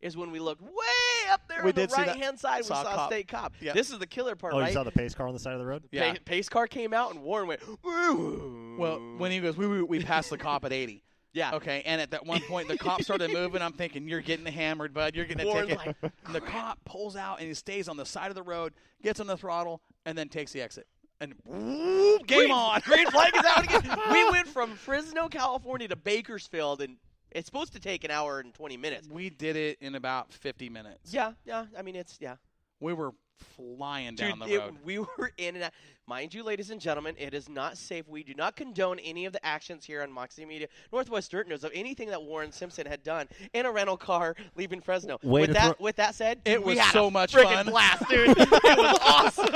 is when we looked way up there on the right-hand side. We saw a state cop. Yeah. This is the killer part, right? Oh, you saw the pace car on the side of the road? Yeah. Pace car came out, and Warren went, woo. Well, when he goes, we passed the cop at 80. Yeah. Okay, and at that one point, the cop started moving. I'm thinking, you're getting hammered, bud. You're getting a ticket. And the cop pulls out, and he stays on the side of the road, gets on the throttle, and then takes the exit. And game on. Green flag is out again. We went from Fresno, California to Bakersfield, and it's supposed to take an hour and 20 minutes. We did it in about 50 minutes. Yeah. I mean, We were flying down the road. We were in and out. Mind you, ladies and gentlemen, it is not safe. We do not condone any of the actions here on Moxie Media Northwest Dirt News of anything that Warren Simpson had done in a rental car leaving Fresno. With that said, we had so much fun. Blast, dude. It was awesome.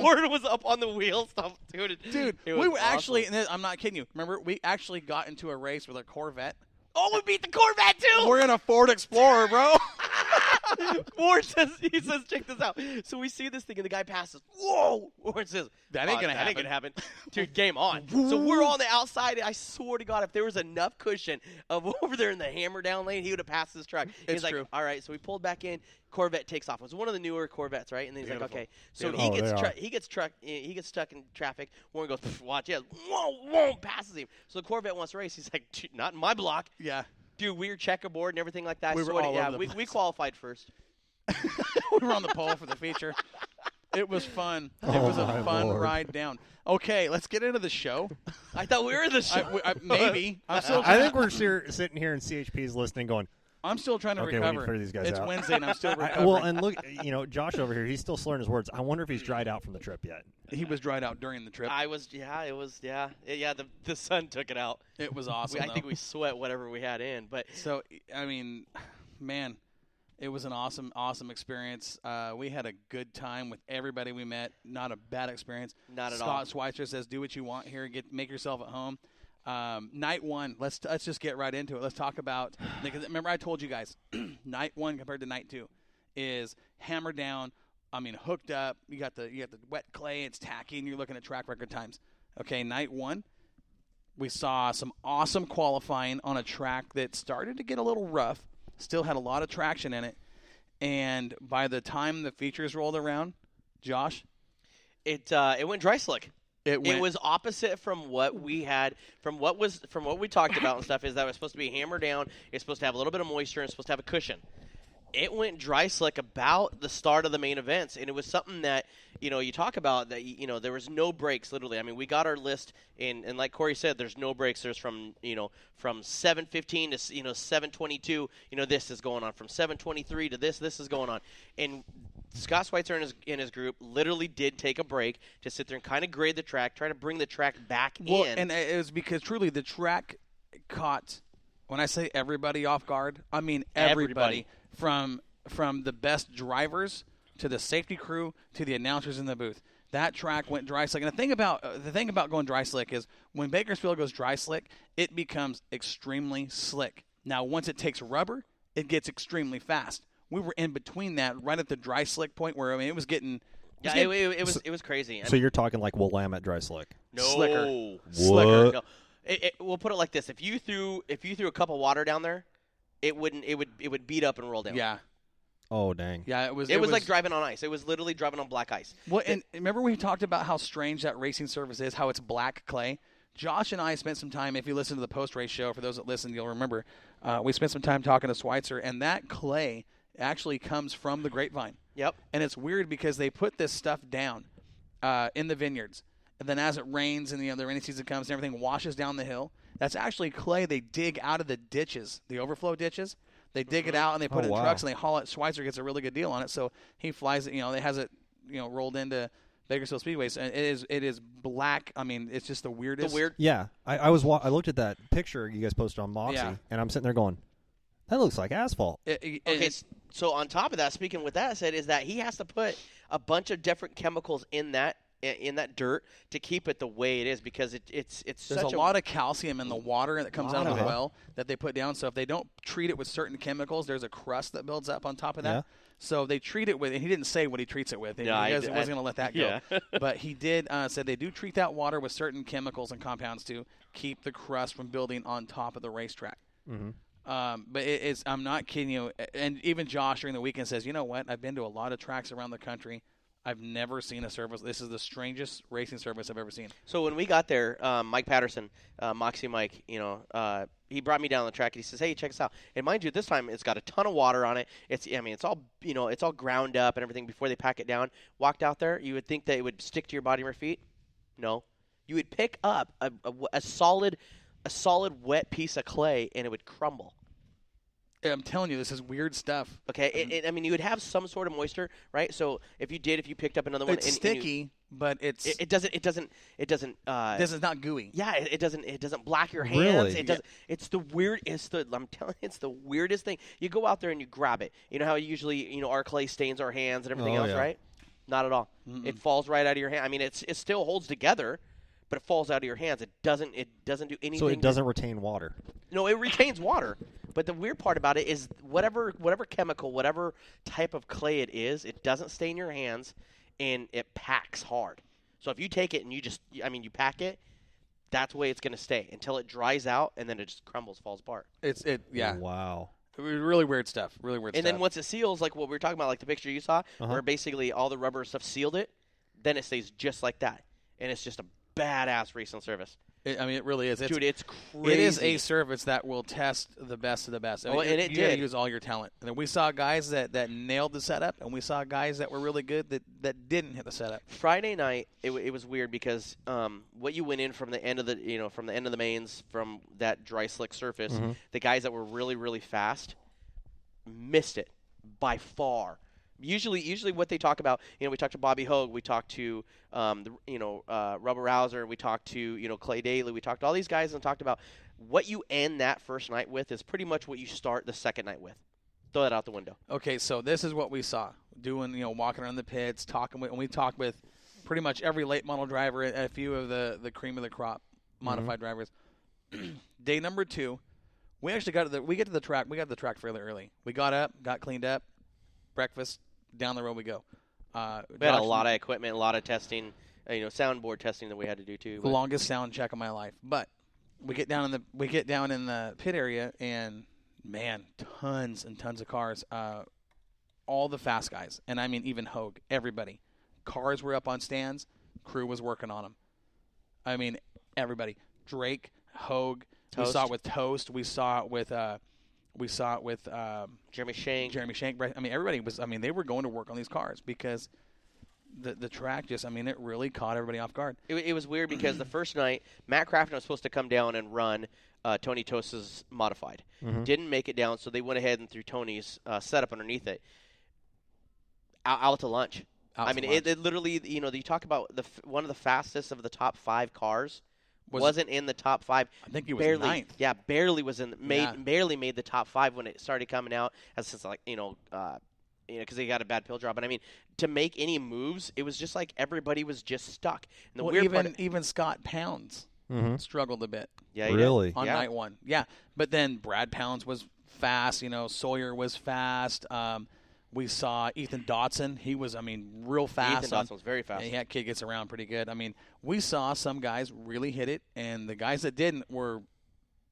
Warren was up on the wheel stuff, dude. We were actually, and I'm not kidding you. Remember, we actually got into a race with a Corvette. Oh, we beat the Corvette too. We're in a Ford Explorer, bro. Warren says, check this out. So we see this thing, and the guy passes. Whoa! Warren says, that ain't gonna happen. Dude, game on. So we're on the outside. I swear to God, if there was enough cushion of over there in the hammer down lane, he would have passed this truck. He's like, all right. So we pulled back in. Corvette takes off. It was one of the newer Corvettes, right? And then he's like, okay. So he gets stuck in traffic. Warren goes, watch, yeah, whoa, passes him. So the Corvette wants to race. He's like, not in my block. Yeah. Dude, we were checkerboard and everything like that. We qualified first. We were on the pole for the feature. It was fun. It was a fun ride down. Okay, let's get into the show. I thought we were in the show. Maybe. I think we're sitting here in CHP's listening going, I'm still trying to recover. We need to figure these guys it's out. Wednesday, and I'm still recovering. Well, and look, Josh over here, he's still slurring his words. I wonder if he's dried out from the trip yet. He was dried out during the trip. The sun took it out. It was awesome. I think we sweat whatever we had in. But so, I mean, man, it was an awesome experience. We had a good time with everybody we met. Not a bad experience. Not at all. Scott Schweitzer says, "Do what you want here. Make yourself at home." Night one, let's just get right into it. Let's talk about, because remember I told you guys, night one compared to night two is hammered down. I mean, hooked up. You got the wet clay. It's tacky, and you're looking at track record times. Okay, night one, we saw some awesome qualifying on a track that started to get a little rough. Still had a lot of traction in it, and by the time the features rolled around, Josh, it went dry slick. It was opposite from what we had, from what we talked about and stuff. Is that it was supposed to be hammered down. It's supposed to have a little bit of moisture and it's supposed to have a cushion. It went dry slick about the start of the main events, and it was something that you talk about that there was no breaks literally. I mean, we got our list and like Corey said, there's no breaks. There's from 7:15 to 7:22. This is going on from 7:23 to this is going on, and Scott Schweitzer and his group literally did take a break to sit there and kind of grade the track, try to bring the track back in. And it was because truly the track caught, when I say everybody off guard, I mean everybody. From the best drivers to the safety crew to the announcers in the booth. That track went dry slick. And the thing about going dry slick is when Bakersfield goes dry slick, it becomes extremely slick. Now, once it takes rubber, it gets extremely fast. We were in between that, right at the dry slick point where it was getting. It was crazy. So you're talking like Willamette dry slick? No, slicker. No. We'll put it like this: if you threw a cup of water down there, it would beat up and roll down. Yeah. Oh dang. Yeah, it was like driving on ice. It was literally driving on black ice. Well, and remember we talked about how strange that racing surface is, how it's black clay. Josh and I spent some time. If you listen to the post-race show, for those that listen, you'll remember we spent some time talking to Schweitzer, and that clay actually comes from the Grapevine. Yep. And it's weird because they put this stuff down in the vineyards, and then as it rains and the rainy season comes, and everything washes down the hill. That's actually clay they dig out of the ditches, the overflow ditches. They dig it out and they put it in trucks and they haul it. Schweitzer gets a really good deal on it, so he flies it. It has it, rolled into Bakersfield Speedways, and it is black. I mean, it's just the weirdest. Yeah, I looked at that picture you guys posted on Moxie, and I'm sitting there going, that looks like asphalt. Okay, so on top of that, speaking with that said, is that he has to put a bunch of different chemicals in that dirt to keep it the way it is, because it's there's a lot of calcium in the water that comes out of the well that they put down. So if they don't treat it with certain chemicals, there's a crust that builds up on top of that. Yeah. So they treat it with, and he didn't say what he treats it with. He wasn't going to let that go. Yeah. But he did said they do treat that water with certain chemicals and compounds to keep the crust from building on top of the racetrack. Mm-hmm. But I'm not kidding you. And even Josh during the weekend says, you know what? I've been to a lot of tracks around the country. I've never seen a service. This is the strangest racing service I've ever seen. So when we got there, Mike Patterson, Moxie Mike, he brought me down the track and he says, "Hey, check this out." And mind you, this time it's got a ton of water on it. It's all it's all ground up and everything before they pack it down. Walked out there, you would think that it would stick to your body or feet. No, you would pick up a solid wet piece of clay and it would crumble. I'm telling you, this is weird stuff. Okay, I mean, you would have some sort of moisture, right? So if you picked up another one, it's sticky, but it not gooey. Yeah, it doesn't black your hands. Really? It doesn't. It's the weird. I'm telling you, it's the weirdest thing. You go out there and you grab it. You know how usually our clay stains our hands and everything else, yeah. right? Not at all. Mm-mm. It falls right out of your hand. I mean, it still holds together, but it falls out of your hands. It doesn't do anything. So it doesn't retain water. No, it retains water. But the weird part about it is whatever chemical, whatever type of clay it is, it doesn't stain your hands, and it packs hard. So if you take it and you pack it, that's the way it's going to stay until it dries out, and then it just crumbles, falls apart. Yeah. Wow. Really weird stuff. Really weird and stuff. then once it seals, like what we were talking about, like the picture you saw, where basically all the rubber stuff sealed it, then it stays just like that. And it's just a badass racing service. It really is. Dude, it's crazy. It is a service that will test the best of the best. And it you did. Gotta use all your talent. And then we saw guys that nailed the setup, and we saw guys that were really good that didn't hit the setup. Friday night, it was weird because what you went in from the end of the mains from that dry slick surface, the guys that were really really fast missed it by far. Usually what they talk about, we talked to Bobby Hogue, we talked to Rubber Rouser, we talked to Clay Daly, we talked to all these guys and talked about what you end that first night with is pretty much what you start the second night with. Throw that out the window. Okay, so this is what we saw doing, walking around the pits, we talked with pretty much every late model driver, a few of the cream of the crop modified drivers. Day number 2, we actually got to the track. We got to the track fairly early. We got up, got cleaned up, breakfast. Down the road we go. We had a lot of equipment, a lot of testing, soundboard testing that we had to do too. The longest sound check of my life. But we get down in the pit area, and man, tons and tons of cars. All the fast guys, and I mean even Hogue, everybody. Cars were up on stands. Crew was working on them. I mean everybody. Drake, Hogue. Toast. We saw it with Toast. We saw it with. Jeremy Shank. I mean, everybody was. I mean, they were going to work on these cars because the track just. I mean, it really caught everybody off guard. It was weird because the first night, Matt Crafton was supposed to come down and run Tony Tosa's modified. Didn't make it down, so they went ahead and threw Tony's setup underneath it. Out to lunch. It literally. You talk about one of the fastest of the top 5 cars. Wasn't in the top 5. I think he was barely, 9th. Yeah, barely was barely made the top 5 when it started coming out. As since because they got a bad pill drop. But I mean, to make any moves, it was just like everybody was just stuck. And the weird even Scott Pounds struggled a bit. Yeah, really on night 1. Yeah, but then Brad Pounds was fast. Sawyer was fast. We saw Ethan Dotson. He was, real fast. Ethan Dotson was very fast. Yeah, that kid gets around pretty good. We saw some guys really hit it, and the guys that didn't were,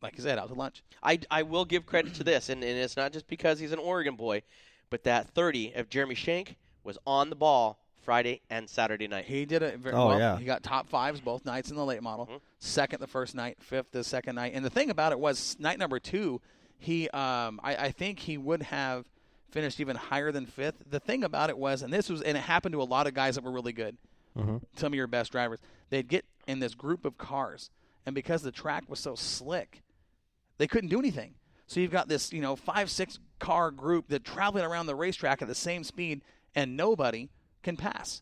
like you said, out to lunch. I will give credit to this, and it's not just because he's an Oregon boy, but that 30 of Jeremy Shank was on the ball Friday and Saturday night. He did it very well. Yeah. He got top 5s both nights in the late model. Second the first night, 5th the second night. And the thing about it was night number 2, he I think he would have finished even higher than 5th. The thing about it was, and it happened to a lot of guys that were really good, some of your best drivers, they'd get in this group of cars, and because the track was so slick, they couldn't do anything. So you've got this, 5-6 car group that traveling around the racetrack at the same speed, and nobody can pass.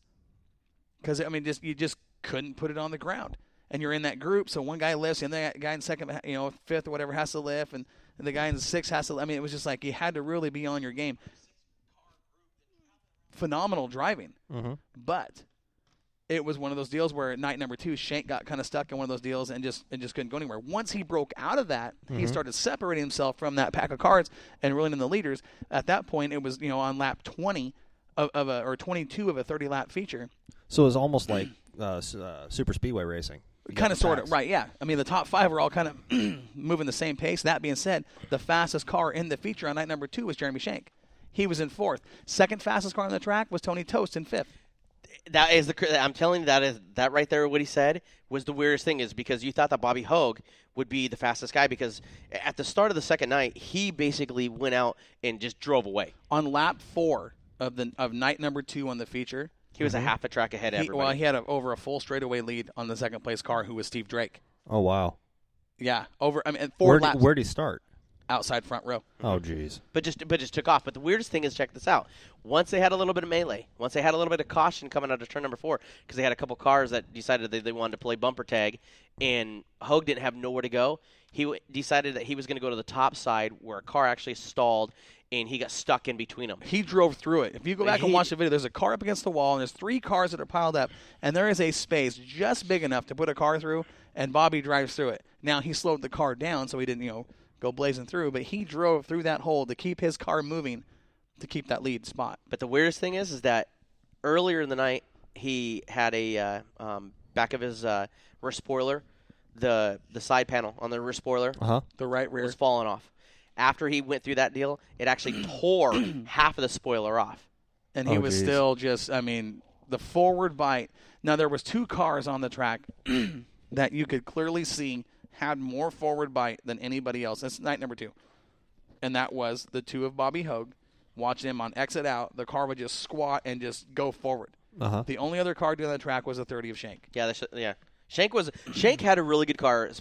Because, you just couldn't put it on the ground. And you're in that group, so one guy lifts, and the guy in second, 5th or whatever has to lift, and the guy in the 6th has to. It was just like you had to really be on your game. Phenomenal driving, but it was one of those deals where night number 2, Shank got kind of stuck in one of those deals and just couldn't go anywhere. Once he broke out of that, he started separating himself from that pack of cars and really in the leaders. At that point, it was on lap 20 or 22 of a 30-lap feature. So it was almost like super speedway racing. Kind of, sort of, right, yeah. I mean, the top 5 were all kind of moving the same pace. That being said, the fastest car in the feature on night number 2 was Jeremy Shank. He was in 4th. Second fastest car on the track was Tony Tost in 5th. That is I'm telling you, that right there, what he said was the weirdest thing, is because you thought that Bobby Hogue would be the fastest guy, because at the start of the second night, he basically went out and just drove away. On lap 4 of night number 2 on the feature, he was a half a track ahead of everybody. Well, he had over a full straightaway lead on the second place car, who was Steve Drake. Oh, wow. Yeah, four laps. Where'd he start? Outside front row. Oh, geez. But just took off. But the weirdest thing is, check this out. Once they had a little bit of melee, once they had a little bit of caution coming out of turn number 4, because they had a couple cars that decided they wanted to play bumper tag, and Hogue didn't have nowhere to go, he decided that he was going to go to the top side where a car actually stalled, and he got stuck in between them. He drove through it. If you go back and watch the video, there's a car up against the wall, and there's 3 cars that are piled up, and there is a space just big enough to put a car through, and Bobby drives through it. Now, he slowed the car down so he didn't, go blazing through, but he drove through that hole to keep his car moving, to keep that lead spot. But the weirdest thing is that earlier in the night, he had a back of his rear spoiler, the side panel on the rear spoiler, the right rear, was falling off. After he went through that deal, it actually tore half of the spoiler off. And he was still just, the forward bite. Now, there was 2 cars on the track that you could clearly see had more forward bite than anybody else. That's night number 2. And that was the 2 of Bobby Hogue. Watch him on exit out. The car would just squat and just go forward. The only other car doing the track was the 30 of Shank. Yeah. Shank had a really good car.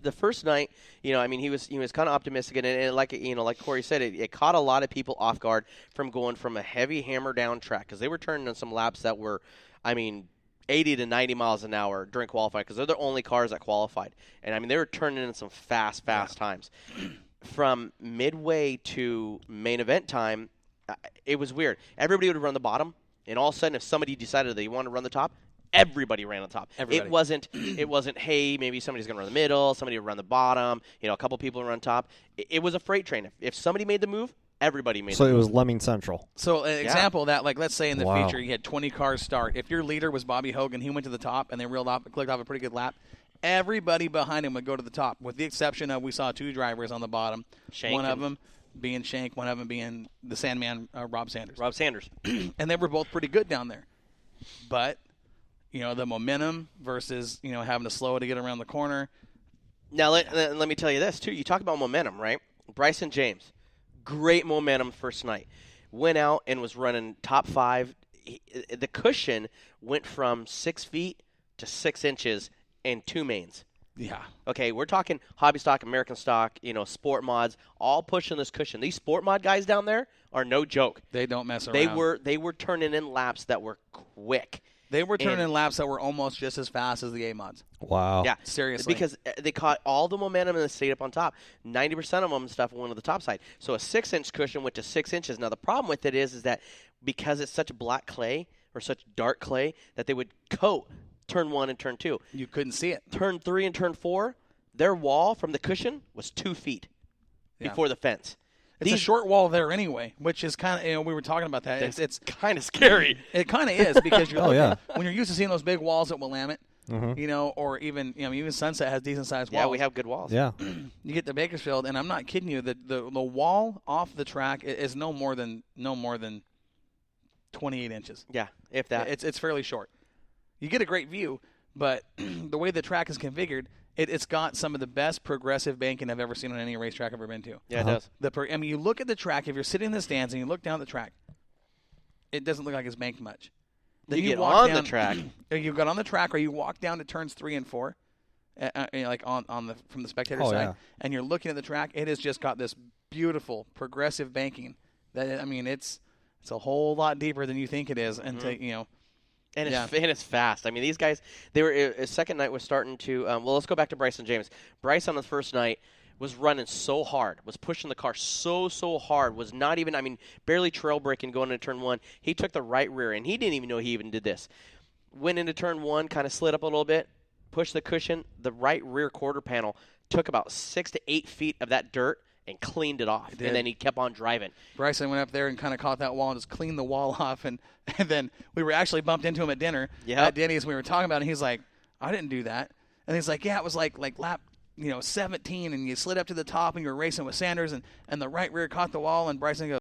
The first night, he was kind of optimistic, and like Corey said, it caught a lot of people off guard from going from a heavy hammer down track, because they were turning on some laps that were, 80 to 90 miles an hour during qualifying, because they're the only cars that qualified. And, they were turning in some fast times. From midway to main event time, it was weird. Everybody would run the bottom, and all of a sudden, if somebody decided they wanted to run the top, everybody ran on top. It wasn't, hey, maybe somebody's going to run the middle, somebody would run the bottom, a couple people would run top. It was a freight train. If somebody made the move, everybody made the move. So it was Lemming Central. So an example of that, let's say in the feature you had 20 cars start. If your leader was Bobby Hogue and he went to the top and they reeled off and clicked off a pretty good lap, everybody behind him would go to the top, with the exception of we saw 2 drivers on the bottom. One of them being Shank, one of them being the Sandman, Rob Sanders. And they were both pretty good down there. But, the momentum versus, having to slow to get around the corner. Now, let me tell you this, too. You talk about momentum, right? Bryson James. Great momentum first night. Went out and was running top 5. The cushion went from 6 feet to 6 inches and 2 mains. Yeah. Okay, we're talking hobby stock, American stock, sport mods, all pushing this cushion. These sport mod guys down there are no joke. They don't mess around. They were turning in laps that were quick. They were turning in laps that were almost just as fast as the A mods. Wow. Yeah. Seriously. Because they caught all the momentum and they stayed up on top. 90% of them and stuff went to the top side. So a 6-inch cushion went to 6 inches. Now, the problem with it is that because it's such black clay or such dark clay that they would coat turn 1 and turn 2. You couldn't see it. Turn 3 and turn 4, their wall from the cushion was 2 feet before the fence. It's a short wall there anyway, which is kind of, we were talking about that. It's kind of scary. It kind of is, because you're when you're used to seeing those big walls at Willamette, or even, even Sunset has decent sized walls. Yeah, we have good walls. Yeah. You get to Bakersfield, and I'm not kidding you, the wall off the track is no more than 28 inches. Yeah, if that. It's fairly short. You get a great view, but the way the track is configured, it's got some of the best progressive banking I've ever seen on any racetrack I've ever been to. Yeah, it does. You look at the track, if you're sitting in the stands and you look down the track, it doesn't look like it's banked much. Then you get on the track. You got on the track, or you walk down to turns 3 and 4, like from the spectator side, and you're looking at the track. It has just got this beautiful progressive banking. That it's a whole lot deeper than you think it is, and And it's fast. These guys, second night was starting to, let's go back to Bryson James. Bryce on the first night was running so hard, was pushing the car so hard, was not even, barely trail braking going into turn 1. He took the right rear, and he didn't even know he even did this. Went into turn 1, kind of slid up a little bit, pushed the cushion. The right rear quarter panel took about 6 to 8 feet of that dirt and cleaned it off, and then he kept on driving. Bryson went up there and kind of caught that wall and just cleaned the wall off, and then we were actually bumped into him at dinner at Denny's. We were talking about it, and he's like, I didn't do that. And he's like, yeah, it was like lap 17, and you slid up to the top, and you were racing with Sanders, and the right rear caught the wall, and Bryson goes,